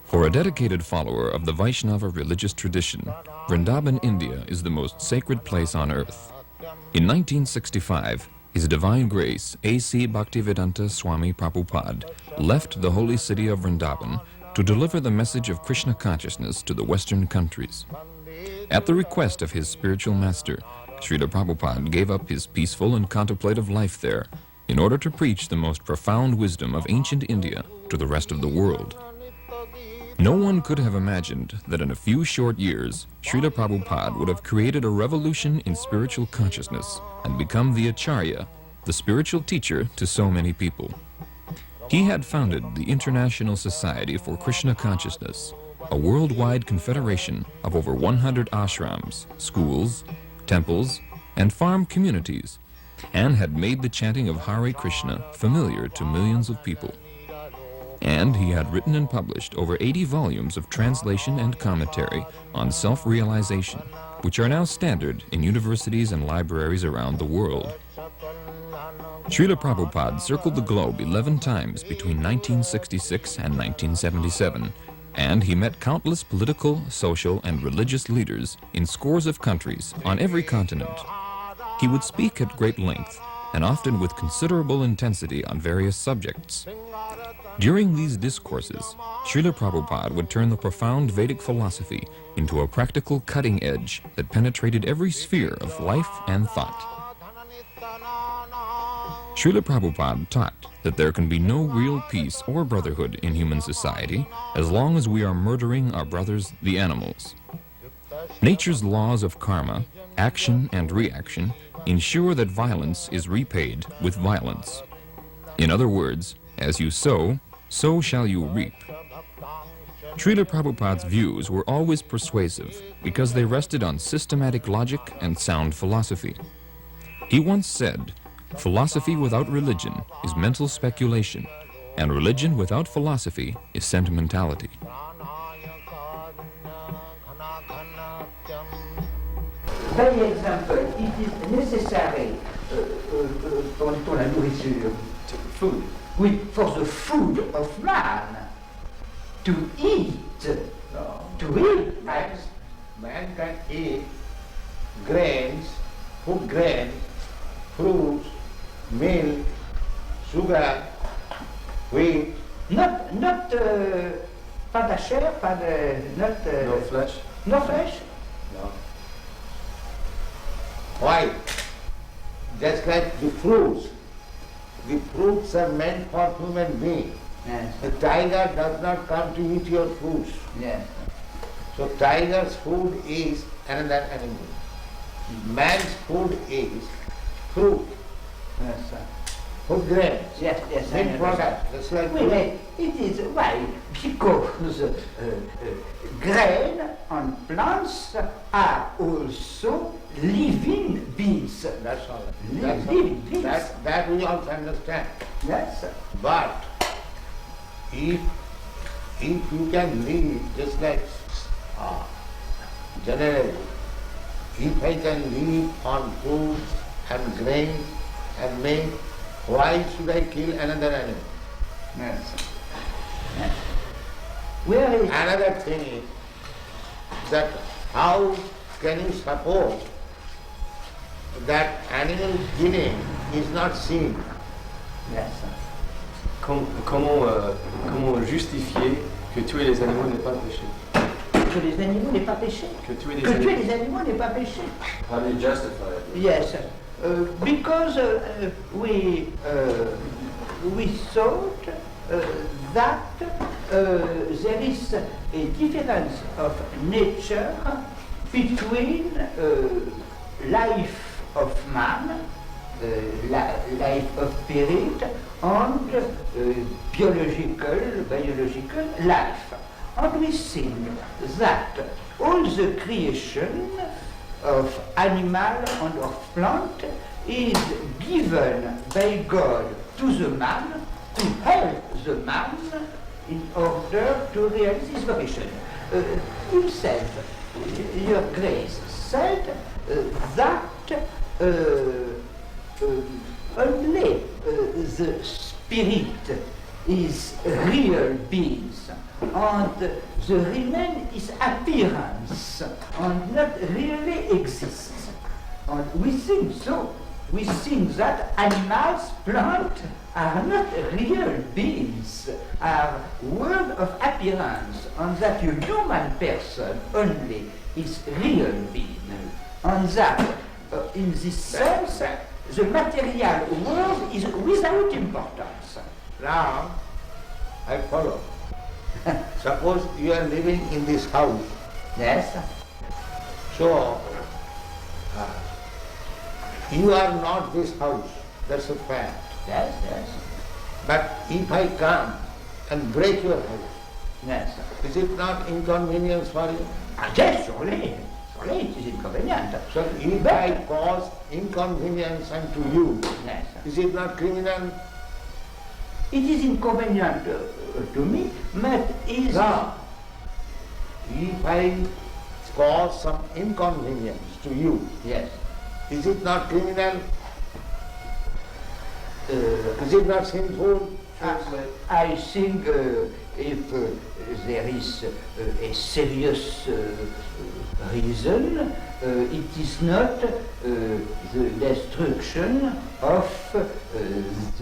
For a dedicated follower of the Vaishnava religious tradition, Vrindavan, India is the most sacred place on earth. In 1965, His Divine Grace A.C. Bhaktivedanta Swami Prabhupada left the holy city of Vrindavan to deliver the message of Krishna consciousness to the Western countries. At the request of his spiritual master, Srila Prabhupada gave up his peaceful and contemplative life there in order to preach the most profound wisdom of ancient India to the rest of the world. No one could have imagined that in a few short years, Srila Prabhupada would have created a revolution in spiritual consciousness and become the Acharya, the spiritual teacher to so many people. He had founded the International Society for Krishna Consciousness, a worldwide confederation of over 100 ashrams, schools, temples, and farm communities, and had made the chanting of Hare Krishna familiar to millions of people. And he had written and published over 80 volumes of translation and commentary on self-realization, which are now standard in universities and libraries around the world. Srila Prabhupada circled the globe 11 times between 1966 and 1977, and he met countless political, social, and religious leaders in scores of countries on every continent. He would speak at great length, and often with considerable intensity on various subjects. During these discourses, Srila Prabhupada would turn the profound Vedic philosophy into a practical cutting edge that penetrated every sphere of life and thought. Srila Prabhupada taught that there can be no real peace or brotherhood in human society as long as we are murdering our brothers, the animals. Nature's laws of karma, action and reaction, ensure that violence is repaid with violence. In other words, as you sow, so shall you reap. Srila Prabhupada's views were always persuasive because they rested on systematic logic and sound philosophy. He once said, "Philosophy without religion is mental speculation, and religion without philosophy is sentimentality." By example, it is necessary pour la nourriture, food. Oui, for the food of man to eat. Man can eat grains, food grains, fruits, milk, sugar, wheat. Not pas de chair, pas de No flesh. No flesh. No. Why? Just like the fruits. The fruits are meant for human beings. Yes. The tiger does not come to eat your fruits. Yes. So tiger's food is another animal. Man's food is fruit, Yes, sir. food grains, Yes, yes. milk product. Just like Oui, mais it is why? Because grain on plants are also living beings. That's all. Living beings. That we also understand. Yes. But if you can live just like generally, if I can live on food and grains and milk, why should I kill another animal? Yes. Yes. Where is Another thing is that how can you suppose that animal killing is not sin? Yes. Comment justifier que tuer les animaux n'est pas péché? Que les animaux n'est pas péché. Que tuer Que tuer les animaux n'est pas péché. How do you justify it? Yes, because we thought that there is a difference of nature between life of man, life of spirit, and biological life. And we think that all the creation of animal and of plant is given by God to the man to help the man in order to realize his vocation. Himself, Your Grace said that only the spirit is real beings, and the remain is appearance, and not really exists. And we think so. We think that animals, plants, are not real beings, are world of appearance, and that a human person only is real being. And that, in this sense, the material world is without importance. Now, I follow. Suppose you are living in this house. Yes, So, you are not this house. That's a fact. yes, yes, But if I come and break your house, yes. is it not inconvenience for you? Yes, surely it is inconvenient. So if I cause inconvenience unto you, Yes. is it not criminal? It is inconvenient to me, but is No. If I cause some inconvenience to you, yes. is it not criminal? Is it not sinful? I think if there is a serious reason, it is not the destruction of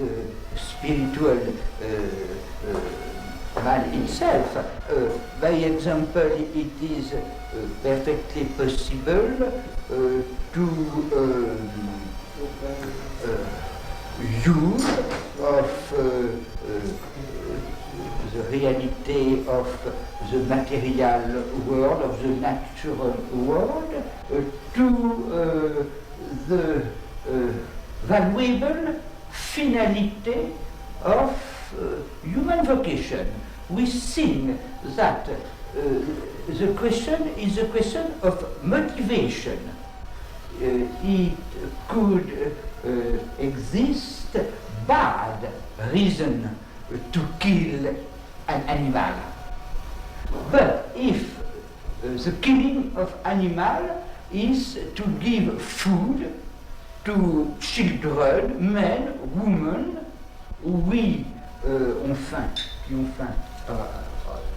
the spiritual man itself. By example, it is perfectly possible to use of the reality of the material world, of the natural world, to the valuable finality of human vocation. We think that the question is a question of motivation. It could exist bad reason to kill an animal. But if the killing of animal is to give food to children, men, women, oui, ont faim, qui ont faim.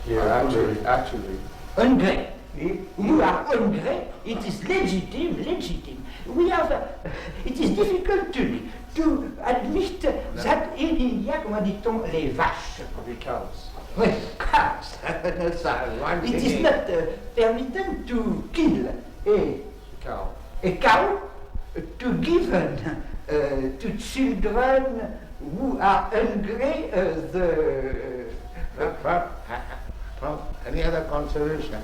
Here, actually, Hungry. We are hungry, it is legitimate. We have, it is difficult to admit that il y a, comment dit-on, les vaches. the cows. Oui, cows. It is not permitted to kill Cow. a cow to give to children who are hungry From any other consideration,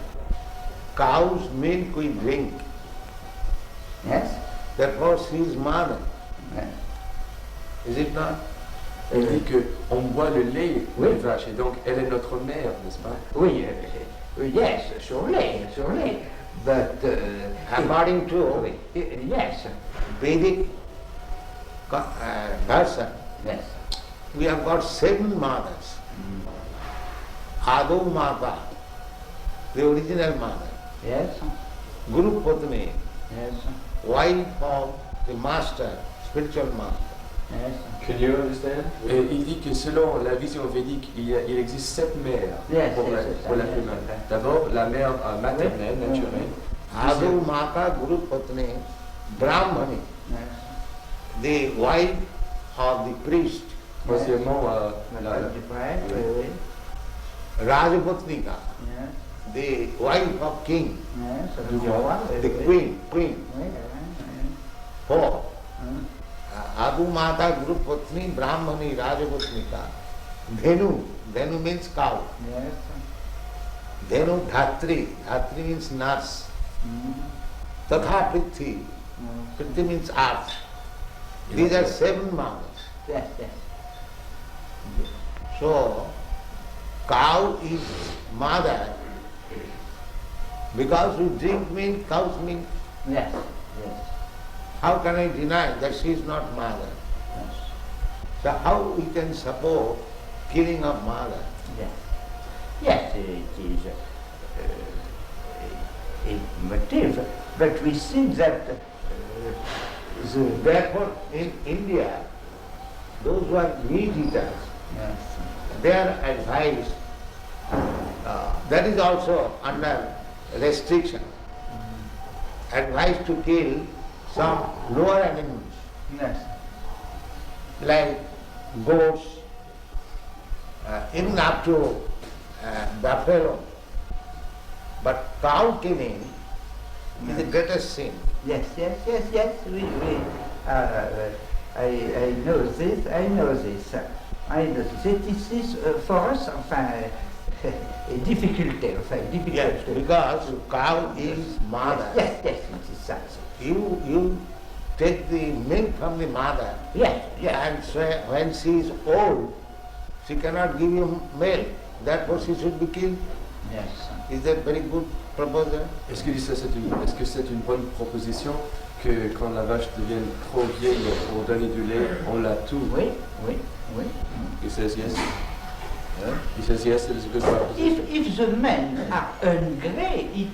cow's milk we drink. Yes? Therefore she is mother. Yes. Is it not? Elle dit qu'on boit le lait Oui. des vaches et donc elle est notre mère, n'est-ce pas? Oui, yes, surely. But According to yes, Vedic version, yes, we have got 7 mothers. Adu Mata, the original mother. yes, Guru Patni, yes, wife of the master, spiritual master. yes. Can you understand? Et il dit que selon la vision védique, il existe 7 mères Yes, pour yes, la yes, femelle. yes. D'abord, la mère maternelle, Oui. naturelle. Adu Mata, Guru Patni, Brahmani, Yes. the wife of the priest, Troisièmement, Oui. Rajapatnika, Yes. the wife of king, Yes. the queen. Oui. 4. Adu Mata, Guru Patni, Brahmani, Rajapatnika. Dhenu means cow. Yes. Dhenu Dhatri, Dhatri means nurse. Tatha Prithi, Prithi means earth. These are 7 mothers. Yes. So, cow is mother because we drink milk, cow's milk. Yes. How can I deny that she is not mother? So how we can support killing of mother? Yes, it is a motive, but we think that Therefore in India those who are meat eaters, Yes. they are advised, that is also under restriction, advised to kill some lower animals Yes. like goats, even up to buffalo. But cow killing is the greatest sin. Yes, yes, yes, yes. I know this. I know this. I know this. It is for us, enfin, a difficulty. Yes, because cow is mother. Yes, yes, it is such. You take the milk from the mother, Yes, yes. and so when she is old, she cannot give you milk. Therefore, she should be killed. Yes. Is that very good proposal? Est-ce que c'est une bonne proposition que quand la vache devienne trop vieille pour donner du lait, on la tue? Oui, oui, oui. He says yes. He says yes, it is a good proposition. If the men are hungry, it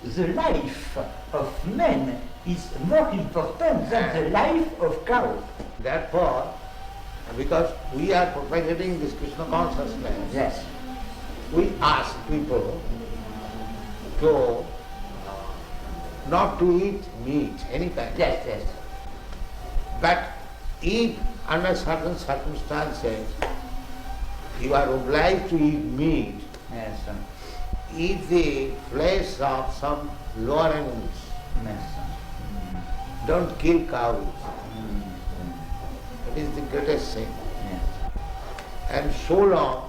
is the life of men is more important than the life of cow. Therefore, because we are propagating this Krishna consciousness, Yes. we ask people to not to eat meat, any kind. Yes, yes. But if under certain circumstances you are obliged to eat meat, Yes. eat the flesh of some lower animals. Yes. Don't kill cows. It is the greatest sin. Yes. And so long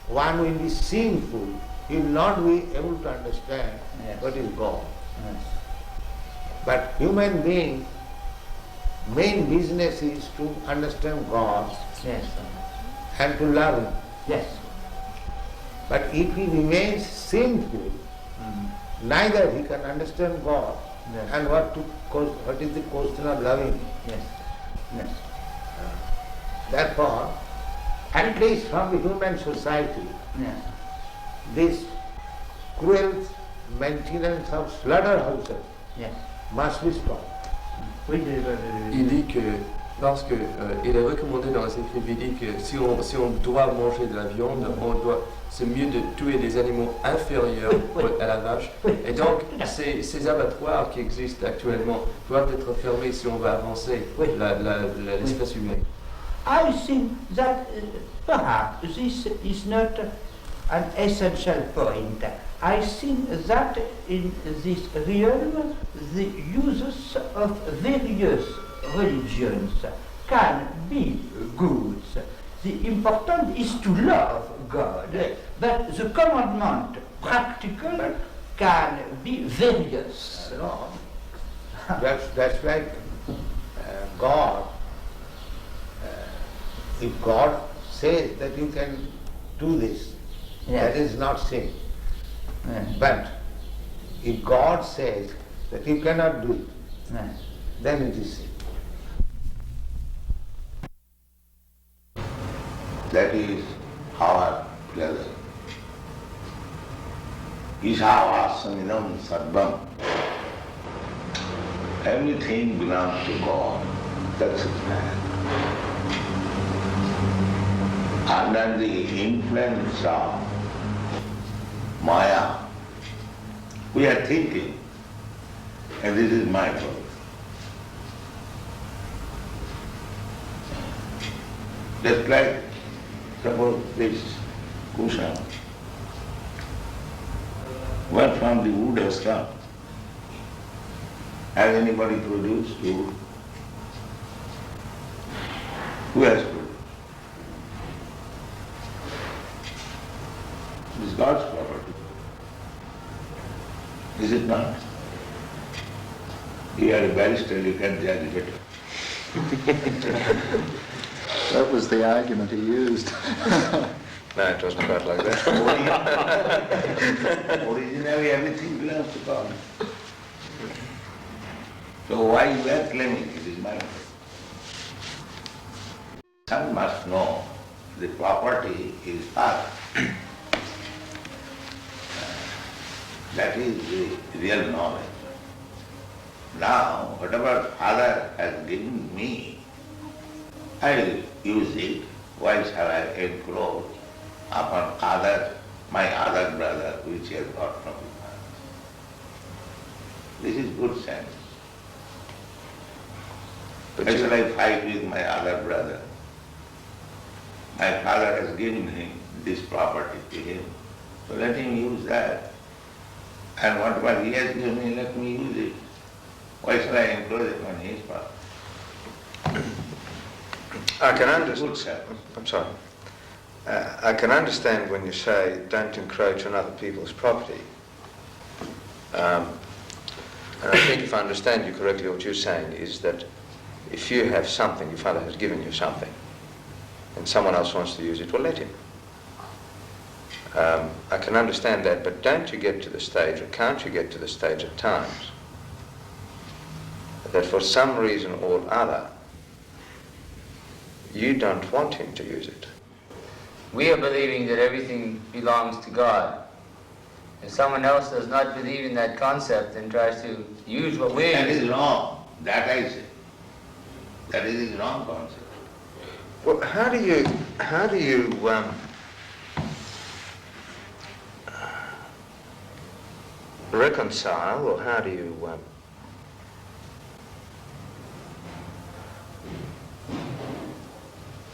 one will be sinful, he will not be able to understand Yes. what is God. Yes. But human being, main business is to understand God Yes. and to love Him. Yes. But if he remains sinful, neither he can understand God Yes. and what is the question of loving Him. Yes. Yes. Therefore, at least from the human society, Yes. this cruel maintenance of slaughterhouses Yes. must be stopped. Oui, Il dit que parce que il est recommandé dans les écrits védiques que si on doit manger de la viande, c'est mieux de tuer des animaux inférieurs à la vache. Et donc ces abattoirs qui existent actuellement doivent être fermés si on veut avancer l'espèce humaine. I think that perhaps this is not an essential point. I think that in this realm the uses of various religions can be good. The important is to love God, but the commandment practical can be various. No. That's like God. If God says that you can do this, that is not sin. Yes. But if God says that you cannot do it, Yes. then it is sin. That is our pleasure. Ishavasanidam sarvam. Everything belongs to God. That's His plan. Under the influence of Maya, we are thinking, and this is my fault. Just like, suppose this cushion, where from the wood has come? Has anybody produced wood? Who has produced? It is God's property. Is it not? You are a barrister, you can judge better. That was the argument he used. No, it wasn't quite like that. Originally everything belongs to God. So why you are claiming it is mine? One must know the property is Father. That is the real knowledge. Now, whatever Father has given me, I will use it. Why shall I encroach upon my other brother, which he has got from his father? This is good sense. Why shall I fight with my other brother? My father has given him this property to him, so let him use that. And whatever he has given me, let me use it. Why shall I encroach upon his property? I can understand. I'm sorry. I can understand when you say don't encroach on other people's property. And I think if I understand you correctly, what you're saying is that if you have something, your father has given you something, and someone else wants to use it, well, let him. I can understand that, but don't you get to the stage, or can't you get to the stage at times, that for some reason or other, you don't want him to use it? We are believing that everything belongs to God. If someone else does not believe in that concept and tries to use what we're That using, is wrong. That I say. That is the wrong concept. Well, how do you reconcile, or how do you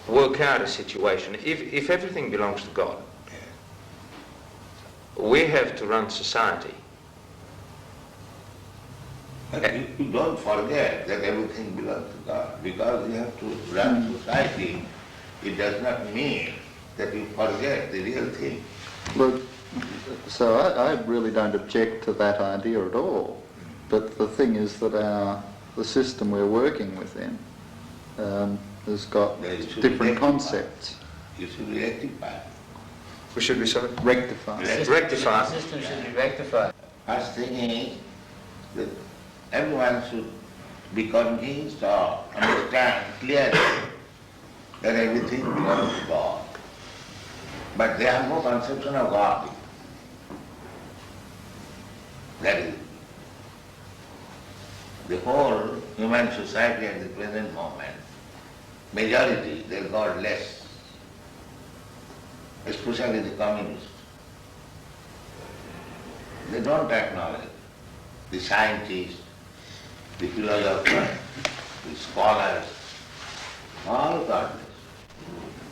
work out a situation if everything belongs to God? We have to run society. But you don't forget that everything belongs to God. Because you have to run society, it does not mean that you forget the real thing. Look, so I really don't object to that idea at all. But the thing is that the system we're working within has got different concepts. You should rectify. We should be sorry? Rectify. Rectify. the system should be rectified. First thing is that everyone should be convinced or understand clearly that everything belongs to God. But they have no conception of God. That is the whole human society at the present moment. Majority, they are godless, especially the communists. They don't acknowledge the scientists, the philosophers, the scholars, all godless.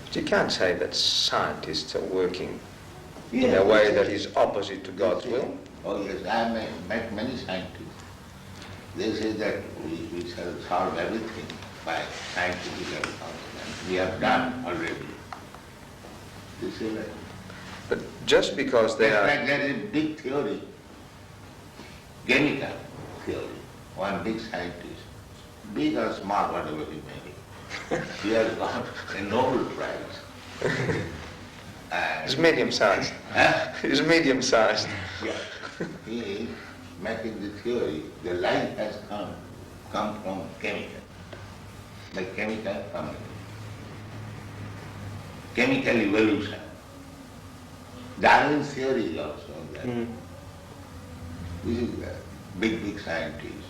But you can't say that scientists are working in a way that is opposite to God's will. Oh yes, I have met many scientists. They say that we shall solve everything by scientific advancement. We have done already. They say that. But just because they Just are... like there is a big theory, chemical theory, one big scientist, big or small, whatever he may be, he has got a Nobel Prize. It's medium-sized. Huh? It's medium-sized. Yeah. He is making the theory, the life has come from chemical, by chemical coming. Chemical evolution. Darwin's theory is also that. This is the big scientists.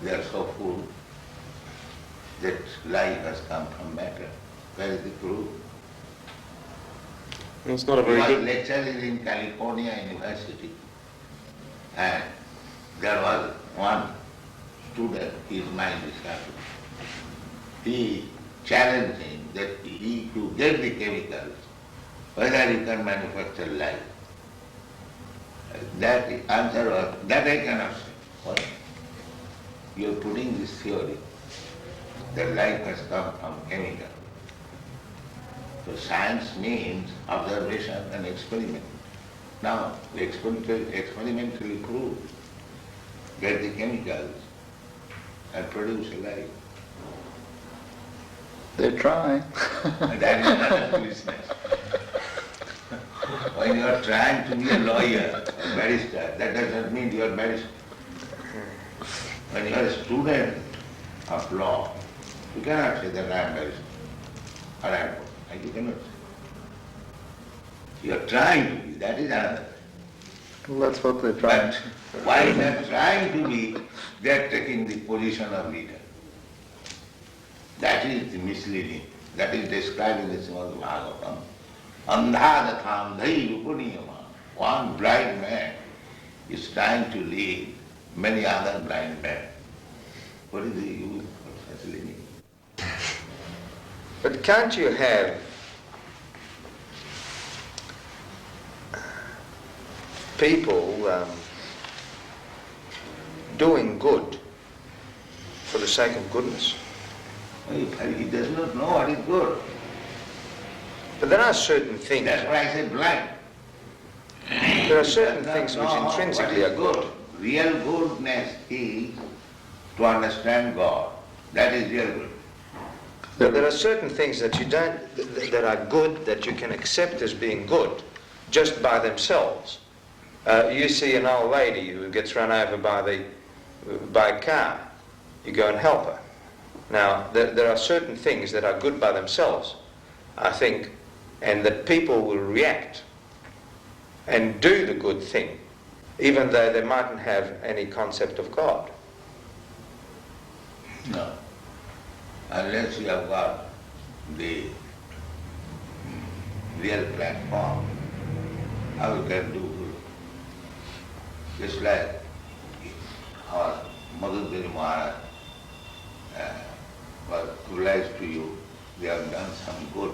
They are so full that life has come from matter. Where is the proof? It's not a He very was good... lecturing in California University, and there was one student, his mind is sharp. He challenged him that he to get the chemicals, whether he can manufacture life. That answer was, that I cannot say. Why? You are putting this theory that life has come from chemical. So science means observation and experiment. Now, the experimentally prove, get the chemicals and produce a life. They're trying. And that is another business. When you are trying to be a lawyer, a barrister, that does not mean you are a barrister. When you are a student of law, you cannot say that I am a barrister or advocate. You cannot say. You are trying to be, that is another. Well, that's what they're trying. But while they are trying to be, they are taking the position of leader. That is misleading. That is described in the Srimad Bhagavatam. Andhadatham dhairupuniyama. One blind man is trying to lead many other blind men. What is the use of such leading? But can't you have people doing good for the sake of goodness? He does not know what is good. But there are certain things. That's why I said blind. There are certain things which intrinsically are good. Real goodness is to understand God. That is real good. There are certain things that you don't, that are good, that you can accept as being good, just by themselves. You see an old lady who gets run over by a car. You go and help her. Now, there are certain things that are good by themselves, I think, and that people will react and do the good thing, even though they mightn't have any concept of God. No. Unless you have got the real platform, how you can do good? Just like our Madhudari Maharaj was realized to you, they have done some good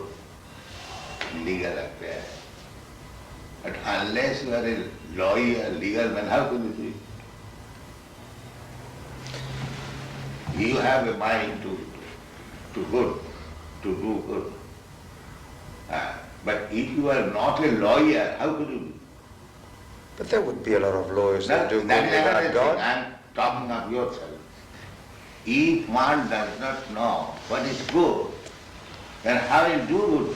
legal affair. But unless you are a lawyer, legal man, how can you do it? You have a mind to do good. But if you are not a lawyer, how could you do? But there would be a lot of lawyers that do good That is without God. I am talking of yourself. If one does not know what is good, then how will do good?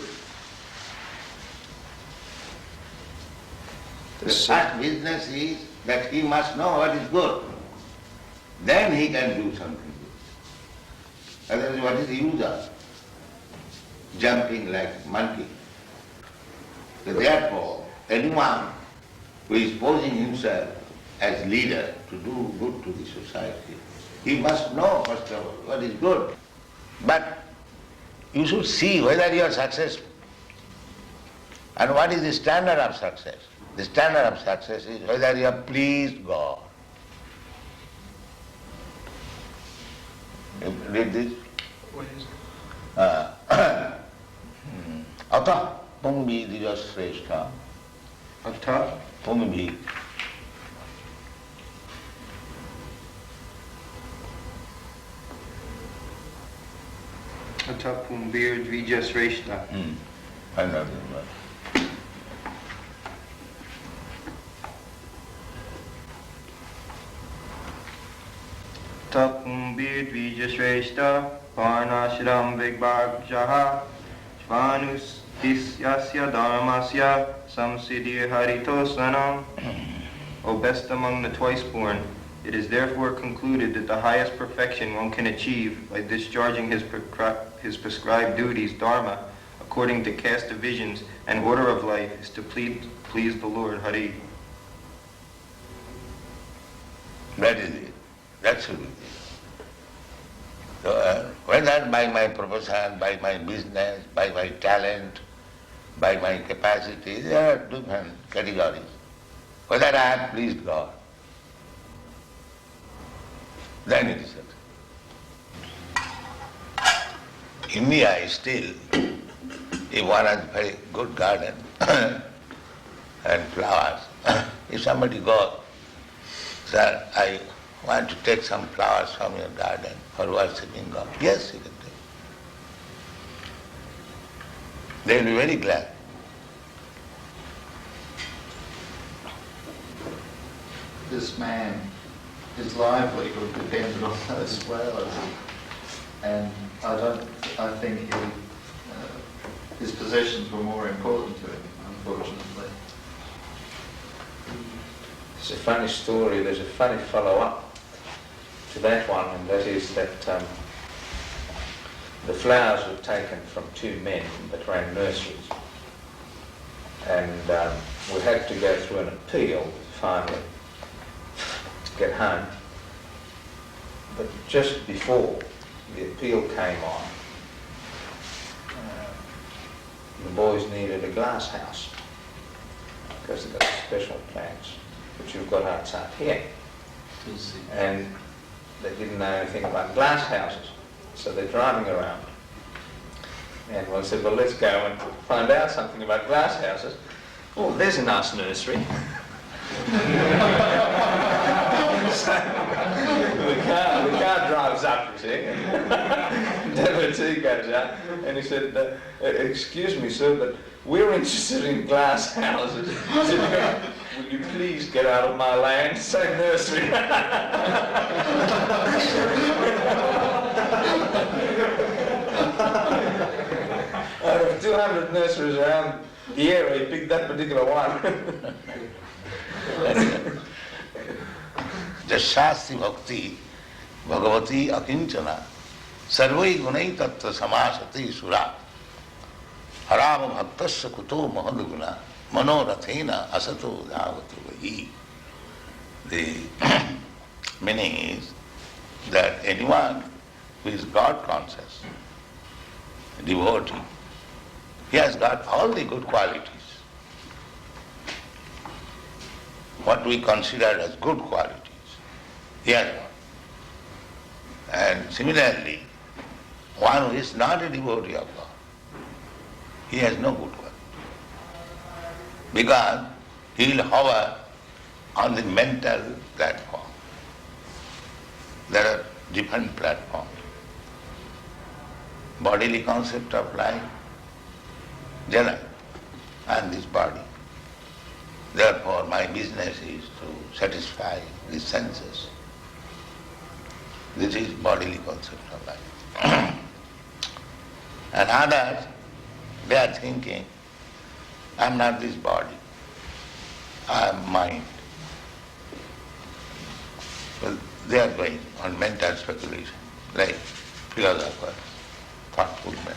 The first business is that he must know what is good. Then he can do something good. Otherwise, what is the use of jumping like monkey? So therefore, anyone who is posing himself as leader to do good to the society, he must know first of all what is good. But you should see whether you are successful. And what is the standard of success? The standard of success is whether you have pleased God. You read this? What is it? Atah pungbi dijasreshta. Atah Pungbi. Atah pumbir dvijasreshta. I know this word. Tapumbir dvijashreshta varnashram vigbhagjaha svanustisyasya dharmasya samsiddhi haritosanam. O best among the twice-born, it is therefore concluded that the highest perfection one can achieve by discharging his prescribed duties, dharma, according to caste divisions and order of life, is to please the Lord, Hari. That is it. That should be it. So, whether by my profession, by my business, by my talent, by my capacity, there are different categories. Whether I have pleased God, then it is it. India is still, if one has a very good garden and flowers, if somebody goes, sir, I want to take some flowers from your garden for worshipping God. Yes, you can take. They will be very glad. This man, his livelihood depended on those flowers, and I think his possessions were more important to him, unfortunately. It's a funny story. There's a funny follow-up to that one, and that is that the flowers were taken from two men that ran nurseries, and we had to go through an appeal finally to get home. But just before the appeal came on, The boys needed a glass house because they've got special plants, which you've got outside here. And they didn't know anything about glass houses, so they're driving around. And one said, well, let's go and find out something about glass houses. Oh, there's a nice nursery. So the car drives up, you see, and devotee goes out, and he said, excuse me, sir, but we're interested in glass houses. He said, will you please get out of my land? Say nursery. Out of 200 nurseries around the area, he picked that particular one. Jashasti bhakti bhagavati akinchana sarvai gunai tattva samasati sura harama bhaktasya kuto mahadguna manorathena asato dhavatu vahi. The meaning is that anyone who is God conscious, devotee, he has got all the good qualities. What we consider as good qualities, he has got. And similarly, one who is not a devotee of God, he has no good quality. Because he will hover on the mental platform. There are different platforms. Bodily concept of life, Jana, and this body. Therefore, my business is to satisfy the senses. This is bodily concept of life. And others, they are thinking, I am not this body, I am mind. Well, they are going on mental speculation, like philosophers, thoughtful men.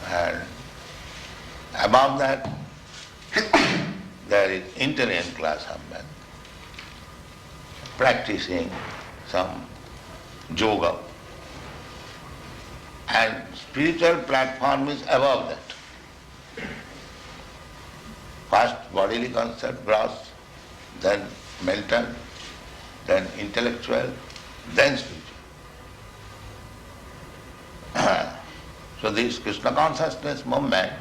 And above that, there is intelligent class of men practicing some yoga. And spiritual platform is above that. First bodily concept, gross, then mental, then intellectual, then spiritual. So this Krishna consciousness movement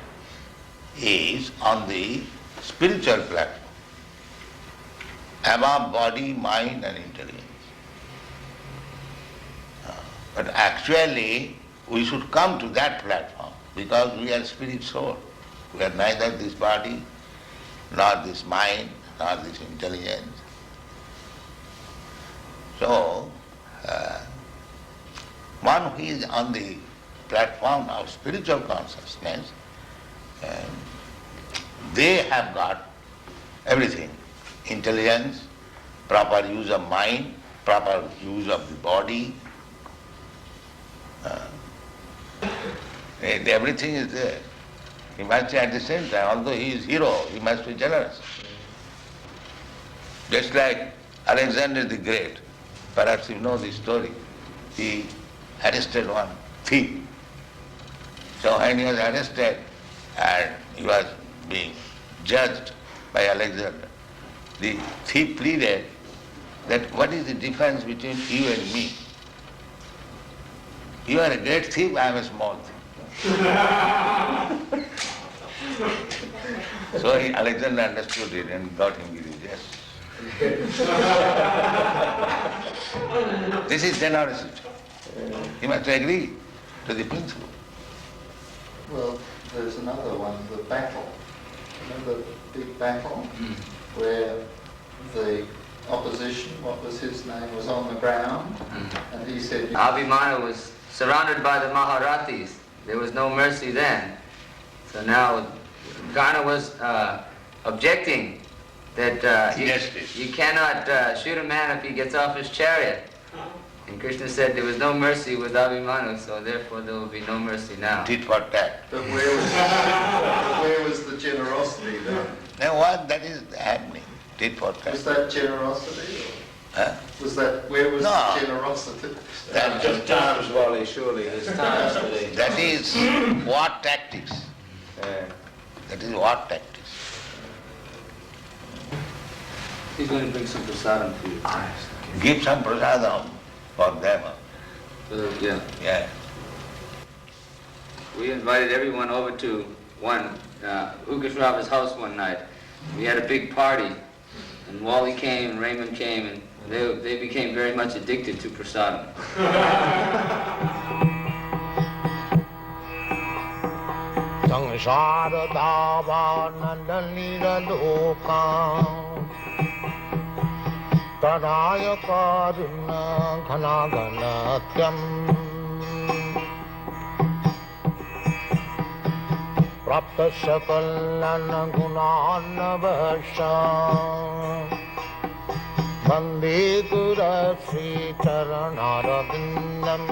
is on the spiritual platform, above body, mind and intelligence. But actually we should come to that platform because we are spirit soul. We are neither this body, nor this mind, nor this intelligence. So, one who is on the platform of spiritual consciousness, they have got everything. Intelligence, proper use of mind, proper use of the body. Everything is there. He must be at the same time, although he is hero, he must be generous. Just like Alexander the Great, perhaps you know the story. He arrested one thief. So when he was arrested and he was being judged by Alexander, the thief pleaded that what is the difference between you and me? You are a great thief, I am a small thief. So Alexander understood it and got him with his yes. This is generosity. He must agree to the principle. Well, there's another one, the battle. Remember the big battle where the opposition, what was his name, was on the ground and he said... Abhimanyu was surrounded by the Maharathis. There was no mercy then. So now Karna was objecting that you cannot shoot a man if he gets off his chariot. And Krishna said there was no mercy with Abhimanyu, so therefore there will be no mercy now. Tit for tat. But where was the generosity then? Now what that is happening? Tit for tat. Was that generosity? Huh? Was that, where was No. the generosity? That, Just times, Wally, surely, there's times for these. that is war tactics. Yeah. That is war tactics. He's going to bring some prasadam for you. Give some prasadam for them. Yeah. Yeah. We invited everyone over to Ukashrava's house one night. We had a big party, and Wally came and Raymond came, and they became very much addicted to prasadam. Prapta sakalan gunan vasha Bande Gura Sri Charanara Vindam